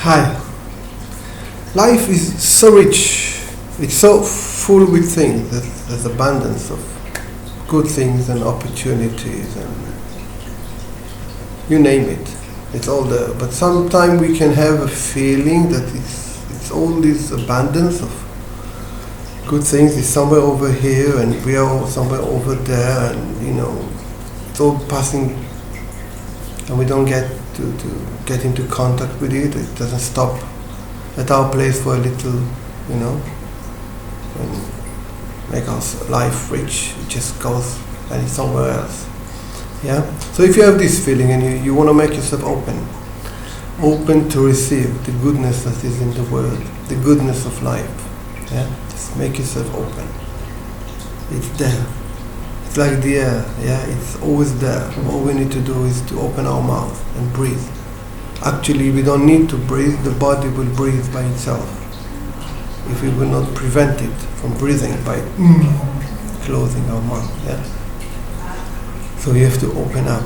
Hi. Life is so rich. It's so full with things. There's abundance of good things and opportunities and you name it. It's all there. But sometimes we can have a feeling that it's all this abundance of good things is somewhere over here and we are somewhere over there, and it's all passing and we don't get to get into contact with it. It doesn't stop at our place for a little, and make our life rich. It just goes and it's somewhere else. Yeah. So if you have this feeling and you want to make yourself open to receive the goodness that is in the world, the goodness of life. Yeah. Just make yourself open. It's there. It's like the air. Yeah. It's always there. All we need to do is to open our mouth and breathe. Actually, we don't need to breathe. The body will breathe by itself. If we will not prevent it from breathing by closing our mouth. Yeah. So you have to open up,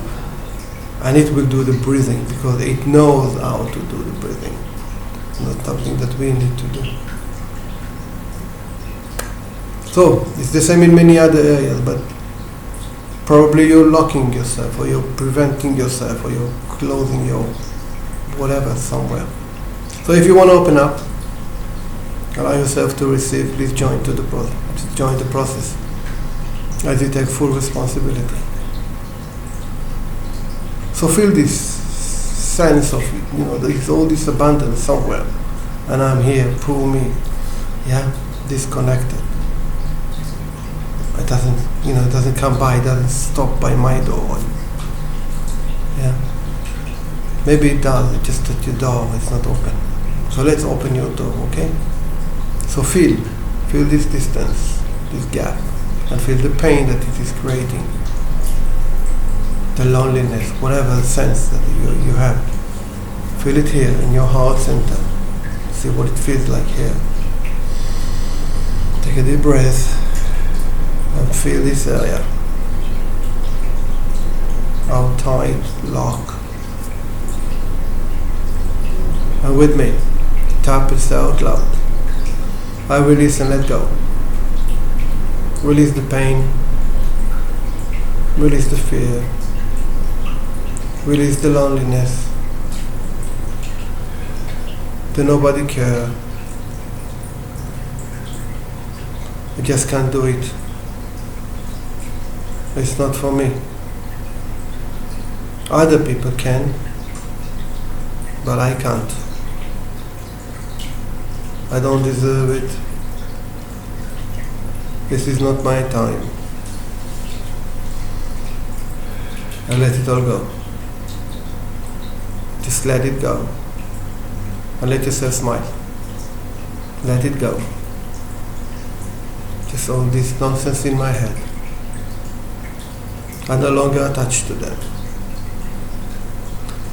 and it will do the breathing because it knows how to do the breathing. It's not something that we need to do. So it's the same in many other areas, but probably you're locking yourself, or you're preventing yourself, or you're closing your whatever somewhere. So if you want to open up, allow yourself to receive, please join the process as you take full responsibility. So feel this sense of, there's all this abundance somewhere, and I'm here, pull me, disconnected. It doesn't come by, it doesn't stop by my door. Yeah. Maybe it does, it's just that your door is not open. So let's open your door, okay? So feel this distance, this gap, and feel the pain that it is creating. The loneliness, whatever sense that you have. Feel it here in your heart center. See what it feels like here. Take a deep breath and feel this area. How tight, lock. And with me, tap it out loud. I release and let go. Release the pain. Release the fear. Release the loneliness, the nobody care. I just can't do it. It's not for me. Other people can, but I can't. I don't deserve it. This is not my time. I let it all go. Just let it go. And let yourself smile. Let it go. Just all this nonsense in my head. I'm no longer attached to them.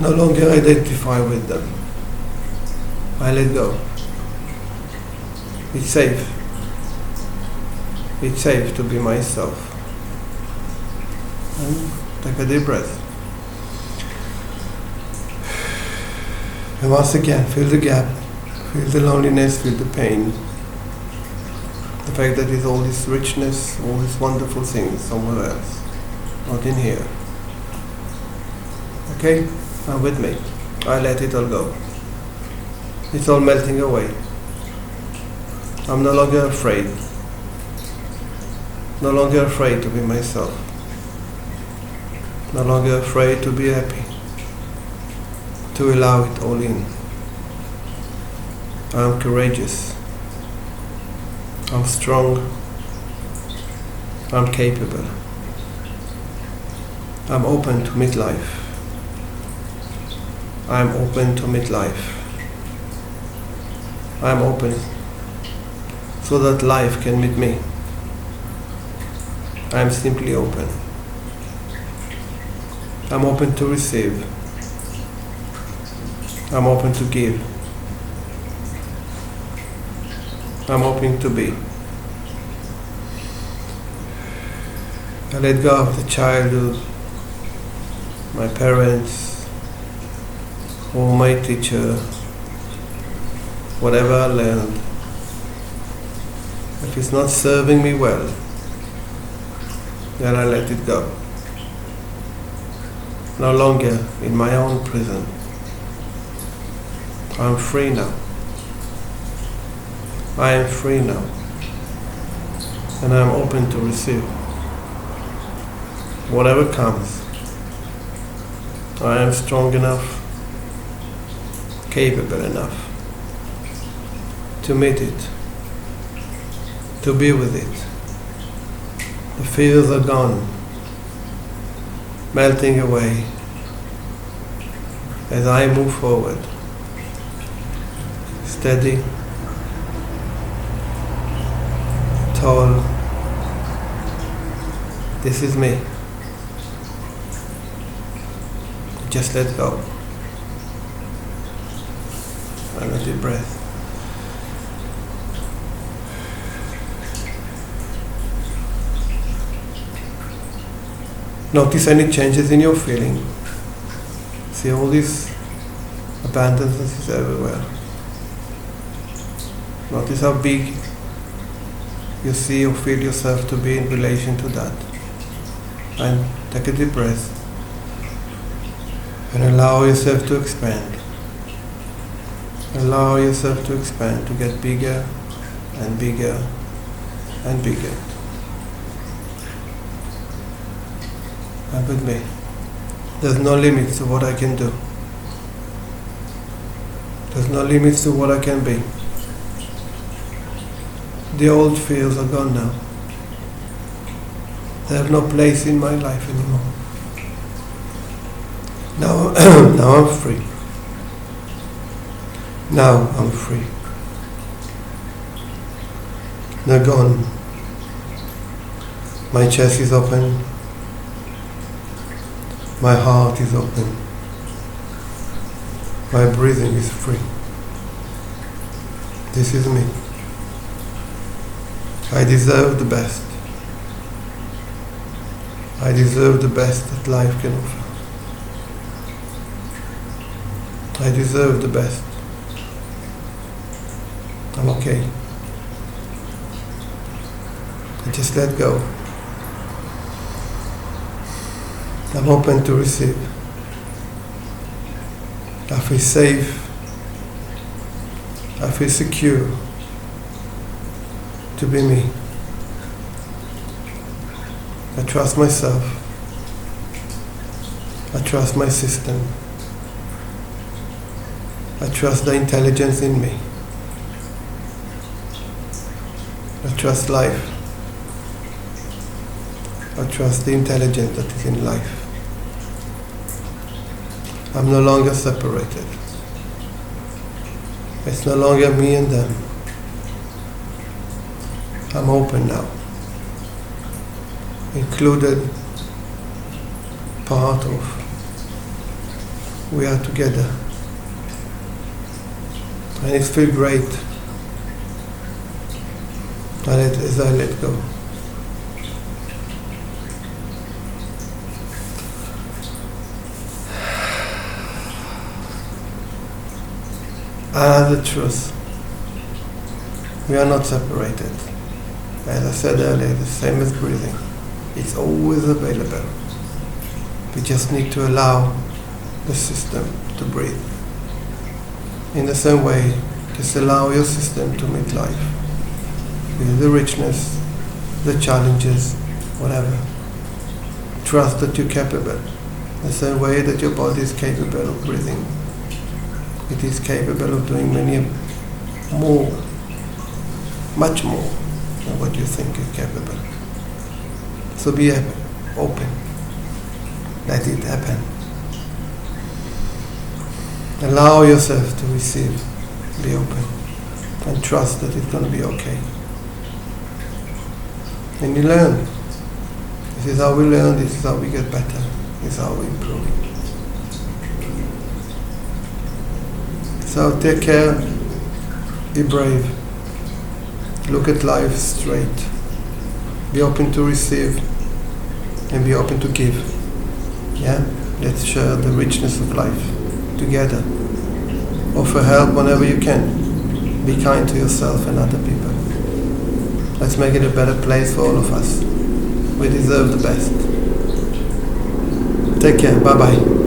No longer identify with them. I let go. It's safe. It's safe to be myself. And take a deep breath. And once again, feel the gap, feel the loneliness, feel the pain. The fact that there's all this richness, all these wonderful things somewhere else, not in here. Okay? Now with me. I let it all go. It's all melting away. I'm no longer afraid. No longer afraid to be myself. No longer afraid to be happy. To allow it all in. I'm courageous. I'm strong. I'm capable. I'm open to meet life. I'm open to meet life. I'm open so that life can meet me. I'm simply open. I'm open to receive. I'm open to give. I'm open to be. I let go of the childhood, my parents, or my teacher, whatever I learned, if it's not serving me well, then I let it go. No longer in my own prison. I'm free now. I am free now. And I'm open to receive whatever comes. I am strong enough, capable enough to meet it, to be with it. The fears are gone, melting away as I move forward, steady, tall. This is me. Just let go. And a deep breath. Notice any changes in your feeling. See all this abundance is everywhere. Notice how big you see or feel yourself to be in relation to that. And take a deep breath. And allow yourself to expand. Allow yourself to expand, to get bigger and bigger and bigger. And with me, there's no limits to what I can do. There's no limits to what I can be. The old fears are gone now. They have no place in my life anymore. Now, now I'm free. Now I'm free. They're gone. My chest is open. My heart is open. My breathing is free. This is me. I deserve the best. I deserve the best that life can offer. I deserve the best. I'm okay. I just let go. I'm open to receive. I feel safe. I feel secure to be me. I trust myself. I trust my system. I trust the intelligence in me. I trust life. I trust the intelligence that is in life. I'm no longer separated. It's no longer me and them. I'm open now. Included, part of. We are together. And it feels great as I let go. Another truth. We are not separated. As I said earlier, the same as breathing. It's always available. We just need to allow the system to breathe. In the same way, just allow your system to meet life. With the richness, the challenges, whatever. Trust that you're capable. The same way that your body is capable of breathing. It is capable of doing many more, much more than what you think is capable. So be open. Let it happen. Allow yourself to receive. Be open. And trust that it's going to be okay. And you learn. This is how we learn. This is how we get better. This is how we improve. So take care. Be brave. Look at life straight. Be open to receive. And be open to give. Yeah? Let's share the richness of life together. Offer help whenever you can. Be kind to yourself and other people. Let's make it a better place for all of us. We deserve the best. Take care. Bye-bye.